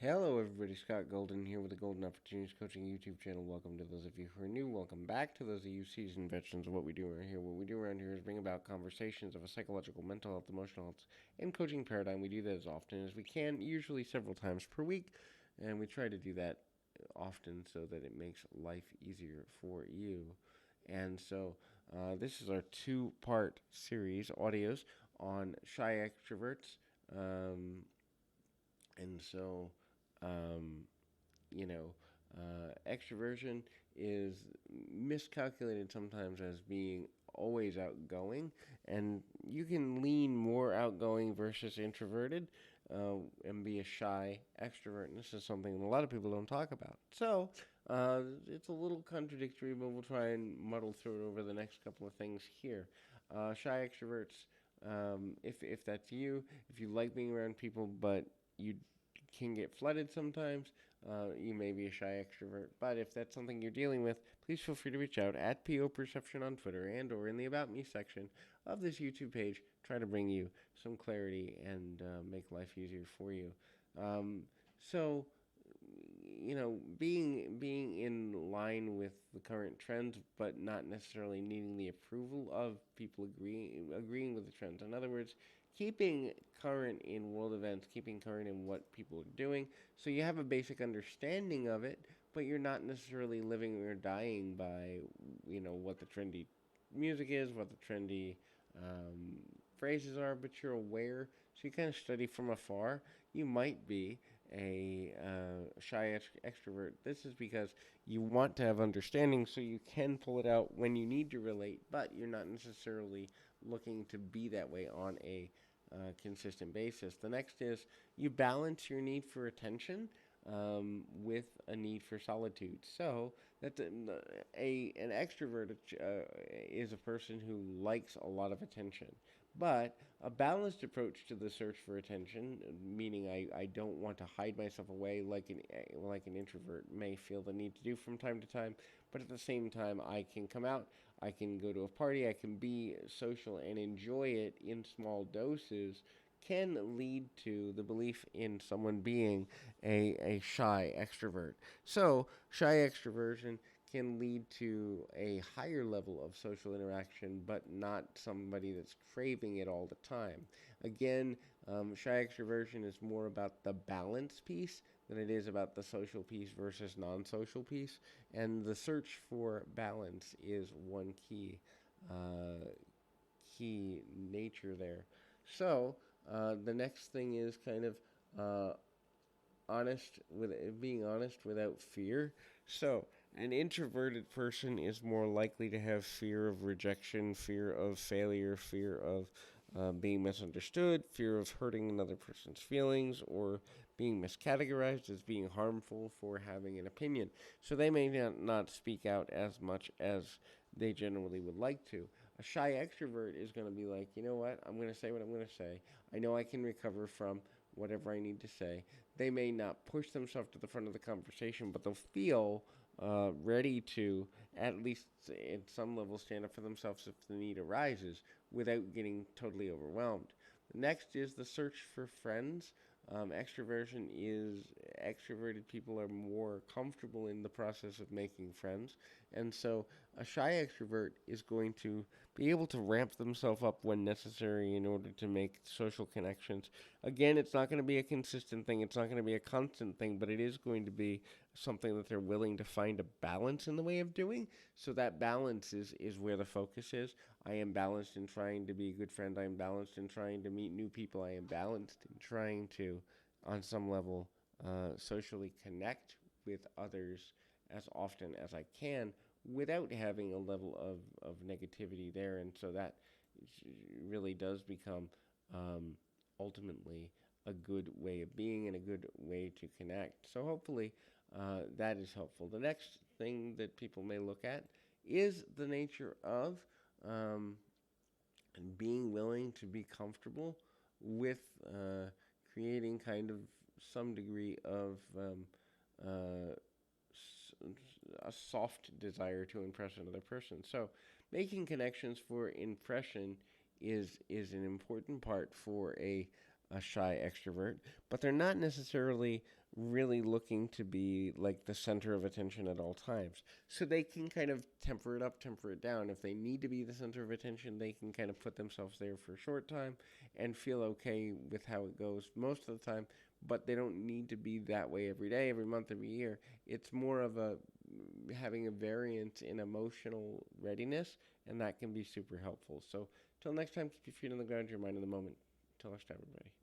Hello, everybody. Scott Golden here with the Golden Opportunities Coaching YouTube channel. Welcome to those of you who are new. Welcome back to those of you seasoned veterans of what we do around here. What we do around here is bring about conversations of a psychological, mental health, emotional health, and coaching paradigm. We do that as often as we can, usually several times per week, and we try to do that often so that it makes life easier for you. And so, this is our two-part series, audios on shy extroverts. And so, um, you know, extroversion is miscalculated sometimes as being always outgoing, and you can lean more outgoing versus introverted and be a shy extrovert. And this is something that a lot of people don't talk about. So, it's a little contradictory, but we'll try and muddle through it over the next couple of things here. Shy extroverts, if that's you, if you like being around people, but you can get flooded sometimes, you may be a shy extrovert. But if that's something you're dealing with, please feel free to reach out at PO Perception on Twitter and or in the About Me section of this YouTube page. Try to bring you some clarity and make life easier for you. Um, so, being in line with the current trends, but not necessarily needing the approval of people agreeing with the trends. In other words, keeping current in world events, keeping current in what people are doing, so you have a basic understanding of it, but you're not necessarily living or dying by what the trendy music is, what the trendy um, phrases are, but you're aware. So you kind of study from afar. You might be a shy extrovert. This is because you want to have understanding so you can pull it out when you need to relate, but you're not necessarily looking to be that way on a consistent basis. The next is you balance your need for attention with a need for solitude. So that an extrovert is a person who likes a lot of attention, but a balanced approach to the search for attention, meaning I don't want to hide myself away like an introvert may feel the need to do from time to time, but at the same time I can come out, I can go to a party, I can be social and enjoy it in small doses, can lead to the belief in someone being a shy extrovert. So, shy extroversion can lead to a higher level of social interaction, but not somebody that's craving it all the time. Again, shy extroversion is more about the balance piece than it is about the social piece versus non social piece. And the search for balance is one uh, key nature there. So, the next thing is kind of uh, honest with being honest without fear. So, an introverted person is more likely to have fear of rejection, fear of failure, fear of being misunderstood, fear of hurting another person's feelings, or being miscategorized as being harmful for having an opinion. So they may not speak out as much as they generally would like to. A shy extrovert is going to be like, you know what, I'm going to say what I'm going to say. I know I can recover from whatever I need to say. They may not push themselves to the front of the conversation, but they'll feel ready to, at least at some level, stand up for themselves if the need arises without getting totally overwhelmed. Next is the search for friends. Extroversion is extroverted people are more comfortable in the process of making friends, and so a shy extrovert is going to be able to ramp themselves up when necessary in order to make social connections. Again, it's not going to be a consistent thing, it's not going to be a constant thing, but it is going to be something that they're willing to find a balance in the way of doing. So that balance is where the focus is. I am balanced in trying to be a good friend. I am balanced in trying to meet new people. I am balanced in trying to, on some level, socially connect with others as often as I can without having a level of negativity there. And so that really does become ultimately a good way of being and a good way to connect. So hopefully that is helpful. The next thing that people may look at is the nature of um, being willing to be comfortable with creating kind of some degree of uh, a soft desire to impress another person. So, making connections for impression is an important part for a a shy extrovert, but they're not necessarily really looking to be like the center of attention at all times. So they can kind of temper it up, temper it down. If they need to be the center of attention, they can kind of put themselves there for a short time and feel okay with how it goes most of the time, but they don't need to be that way every day, every month, every year. It's more of a having a variance in emotional readiness, and that can be super helpful. So, till next time, keep your feet on the ground, your mind in the moment. Till next time, everybody.